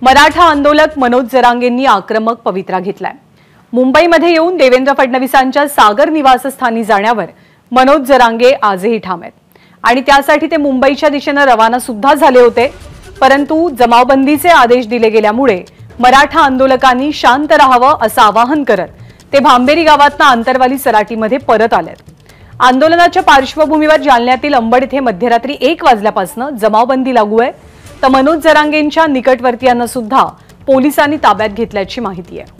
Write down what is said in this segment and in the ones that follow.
मराठा आंदोलक मनोज जरांगेंनी आक्रमक पवित्रा घेतलाय। मुंबईमध्ये येऊन देवेंद्र फडणवीसांच्या सागर निवासस्थानी जाण्यावर मनोज जरांगे आजही ठाम आहेत आणि त्यासाठी ते मुंबईच्या दिशेने रवाना सुद्धा झाले होते। परंतु जमावबंदीचे आदेश दिले गेल्यामुळे मराठा आंदोलकांनी शांत राहावं असं आवाहन करत ते भांबेरी गावातून आंतरवाली सराटीमध्ये परत आलेत। आंदोलनाच्या पार्श्वभूमीवर जालन्यातील अंबड येथे मध्यरात्री 1 वाजल्यापासून जमावबंदी लागू आहे। तर मनोज जरांगेंच्या निकटवर्तीयांना सुद्धा पोलिसांनी ताब्यात घेतल्याची माहिती आहे।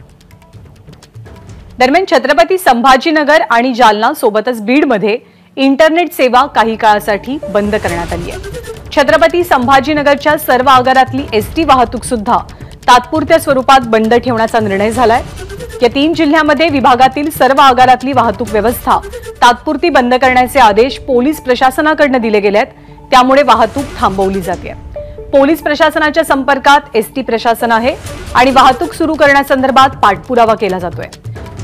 दरम्यान छत्रपती संभाजीनगर आणि जालना सोबतच बीडमध्ये इंटरनेट सेवा काही काळासाठी बंद करण्यात आली आहे। छत्रपती संभाजीनगरच्या सर्व आगारातली एसटी वाहतूक सुद्धा तात्पुरत्या स्वरूपात बंद ठेवण्याचा निर्णय झालाय। या 3 जिल्ह्यांमध्ये विभागातील सर्व आगारातली वाहतूक व्यवस्था तात्पुरती बंद करण्याचे आदेश पोलीस प्रशासनाकडून दिले गेले आहेत। त्यामुळे वाहतूक थांबवली जाते। पोलीस प्रशासनाच्या संपर्कात एसटी प्रशासन आहे आणि वाहतूक सुरू करण्यासंदर्भात पाठपुरावा केला जातोय।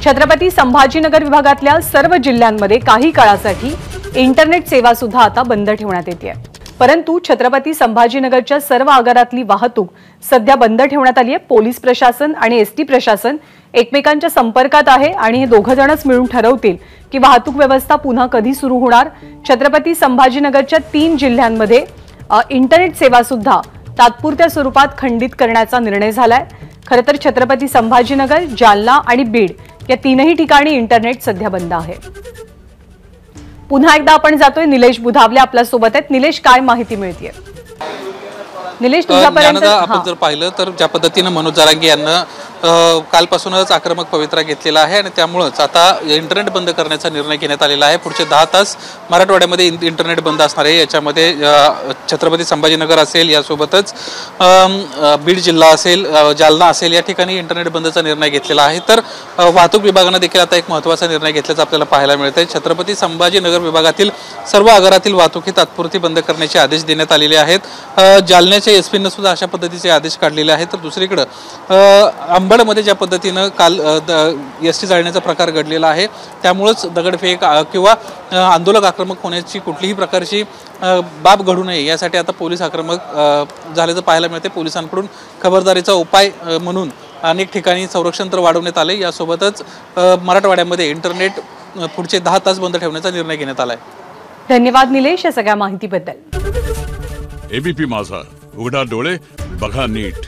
छत्रपती संभाजीनगर विभागातल्या सर्व जिल्ह्यांमध्ये काही काळासाठी इंटरनेट सेवा सुद्धा आता बंद ठेवण्यात येते। परंतु छत्रपती संभाजीनगरच्या सर्व आगारातली वाहतूक सध्या बंद ठेवण्यात आली आहे। पोलीस प्रशासन आणि एसटी प्रशासन एकमेकांच्या संपर्कात आहे आणि हे दोघं जणच मिळून ठरवतील की वाहतूक व्यवस्था पुन्हा कधी सुरू होणार। छत्रपती संभाजीनगरच्या 3 जिल्ह्यांमध्ये इंटरनेट सेवा सुद्धा तात्पुरत्या स्वरूपात खंडित करण्याचा निर्णय झालाय। खरं तर छत्रपती संभाजीनगर, जालना आणि बीड या 3ही ठिकाणी इंटरनेट सध्या बंद आहे। पुन्हा एकदा आपण जातोय निलेश बुधावले आपल्या सोबत आहेत। निलेश, काय माहिती मिळतेय? निलेश, तुझ्यापर्यंत आपण जर पाहिलं तर ज्या पद्धतीने मनोज जरांगे यांना कालपासूनच आक्रमक पवित्रा घेतलेला आहे आणि त्यामुळेच आता इंटरनेट बंद करण्याचा निर्णय घेण्यात आलेला आहे। पुढचे 10 तास मराठवाड्यामध्ये इंटरनेट बंद असणार आहे। याच्यामध्ये छत्रपती संभाजीनगर असेल, यासोबतच बीड जिल्हा असेल, जालना असेल, या ठिकाणी इंटरनेट बंदचा निर्णय घेतलेला आहे। तर वाहतूक विभागाने देखील आता एक महत्त्वाचा निर्णय घेतल्याचं आपल्याला पाहायला मिळतंय। छत्रपती संभाजीनगर विभागातील सर्व आगारातील वाहतूक ही तात्पुरती बंद करण्याचे आदेश देण्यात आलेले आहेत। जालन्याच्या एसपीने सुद्धा अशा पद्धतीचे आदेश काढलेले आहेत। तर दुसरीकडे अंबडमध्ये ज्या पद्धतीनं काल एसटी जाळण्याचा प्रकार घडलेला आहे, त्यामुळेच दगडफेक किंवा आंदोलक आक्रमक होण्याची कुठलीही प्रकारची बाब घडू नये यासाठी आता पोलीस आक्रमक झाल्याचं पाहायला मिळते। पोलिसांकडून खबरदारीचा उपाय म्हणून अनेक ठिकाणी संरक्षण तर वाढवण्यात आले। यासोबतच मराठवाड्यामध्ये इंटरनेट पुढचे 10 तास बंद ठेवण्याचा निर्णय घेण्यात आलाय। धन्यवाद निलेश या सगळ्या माहितीबद्दल। एबीपी माझा, उघडा डोळे बघा नीट।